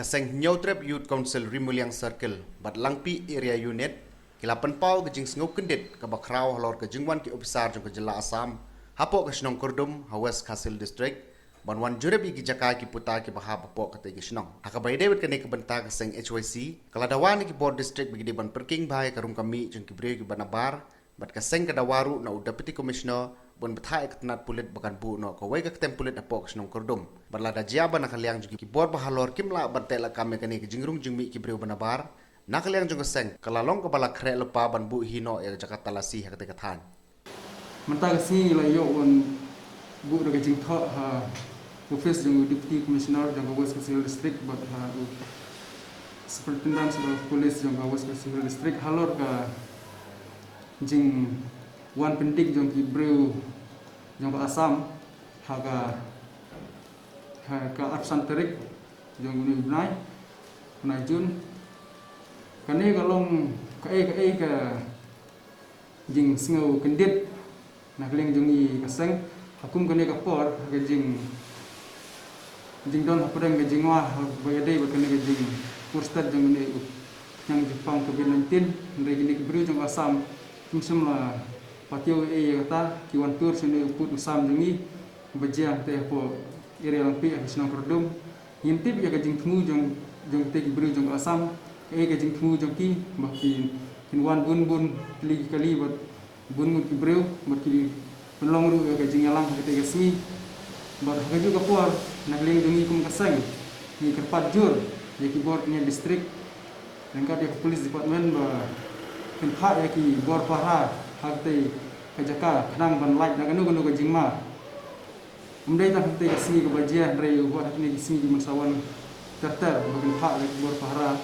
kaseng Nyotrep Youth Council Rimuliang Circle, bat langpi area unit, kilapan pau ke jing sengau kendit ke bakrau halor ke jingwan ki ofisar jong ke jela Asam, hapok ke senong kurdum Hawes Kasil District, banwan jurep ki jaka ki puta ki bahab hapok ke tegi senong. Hakabai David kene ke benta kaseng HYC, kaladawan ki board district bagi ban perking bahai karum kami jong ki beri ki banabar, bat kaseng kadawaru na deputy commissioner bon bethai ketnat pulit bakan bu no ko wei ka ketem pulit apok senong kurdum balada jiaba nak liang jugi bor bahalor kimla bartela kame kani ke jingrung jingmi ki breu banabar nak liang jong seng kalalong ke bala kre lepa ban bu hino ya Jakarta lasi ha ketek than menta kasi la yo on bu de jing tho ha office jong deputy commissioner jong Hawes Kasil District bat ha superintendent of police jong Hawes Kasil District halor ka jing wan penting jong ki breu jong ka Asam ha ka absan terik jong ni bunai jun kane kalong ka jing sngau kendit nak leng jong ni kaseng hakum kane ka por ka jing don hapreng ka jingwa bayade ba kane ka jing kurstad jong ni yang Jepang COVID-19 ndai ni breu jong Asam kumsum la patio kata kiwan tur sini put usam jengi bajian teh po area lampi senang kerdum ngintip ya kajing temu jong te beri jong Asam kajing temu jong ki baki kinwan bun kali buat bun ki breu buat ki pelong ru kajing alam kete gasmi bar kaju kapor nak leng jengi kum kaseng ni kerpat jur ya ki board nya distrik dan ka dia police department ba kenpa ya ki bor para harte kajaka kenang ban light nak anu ke jingma umdai tak te sini ke bajia rei buat ni sini di mensawan terter bagian hak lek bor para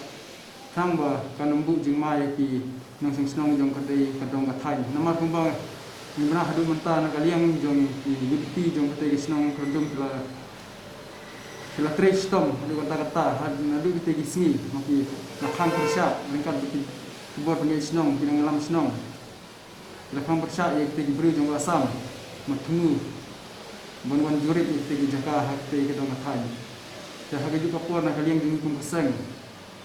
kenang ba kanembu jingma ya ki nang senong jong kadai kadong kathai namar kumbang ni bana hadu menta nak kaliang jong ki yuti jong kadai senong kadong kila trace tom di kata hadu kita sini maki nakang persya lengkap di bor pengai senong pinang alam senong lekang persya yang kita beri jong Asam matemu banwan jurit yang kita jaka hak kita kedong kathai dah hak juga por nak kaliang jeng kum keseng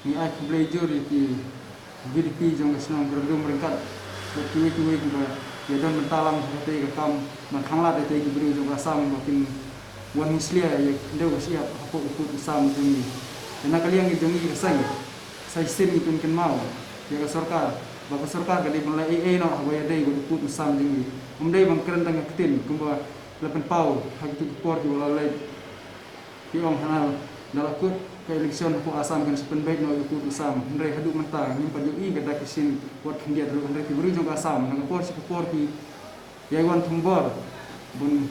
ni ai belajar di BDP jong senong berdum merengkat berkiwi ba ya dan mentalam kita kam makhanglat kita beri jong Asam makin wan muslia ya deu siap hapok ikut Asam jeng dan kaliang jeng keseng sai sin ipun ken mau ya sarkar bapa sarkar kali mulai no habaya dei go put Asam jeng umdai bang keren tang ketin kumba lepen pau hak tu por di wala lai ki ong hanal dalakut ke election ko Asam kan sepen baik no ikut Asam ndai hadu menta nyimpan yo i kada kisin buat kendia dulu ndai ki beri jong Asam nang por ki ya wan tumbor bun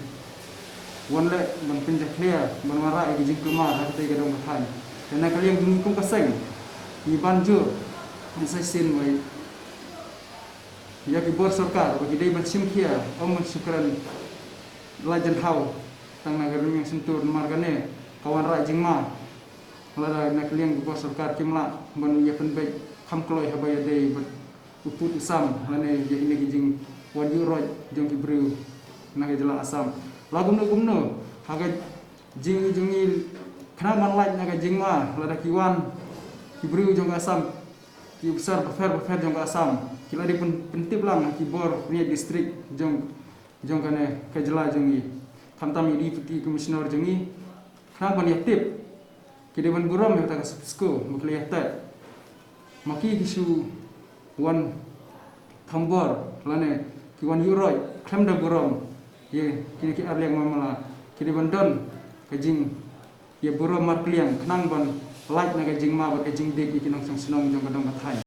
wan le bang pinjak clear bang mara ki jing kumar hak te gadong kathan dan kalian jing kum kaseng ni banjur ni sai sin mai ya ki bor sarkar bagi dai ban simkhia om syukran lajan hau tang nagar yang sentur margane kawan ra jingma lara nak liang bor sarkar kimla ban ya pen baik kham kloi habaya dei uput Asam lane ya ini jing wan yu roj jong ki breu nak jela Asam lagumno haga jingi khana man laj nak jingma lara kiwan ki breu jong Asam ki besar befer jong Asam kila di pentip lang ki bor ni distrik jong kane kajela jongi khamtam di deputy commissioner jongi khang ban yaktip ki de ban buram ya ta sko mukli yatat maki kisu wan thambor lane ki wan yuroi kham da buram ye ki arliang mamala ki de ban don kajing ye buram markliang khnang ban like na kajing ma ba kajing de ki nong senong jong kadong kathai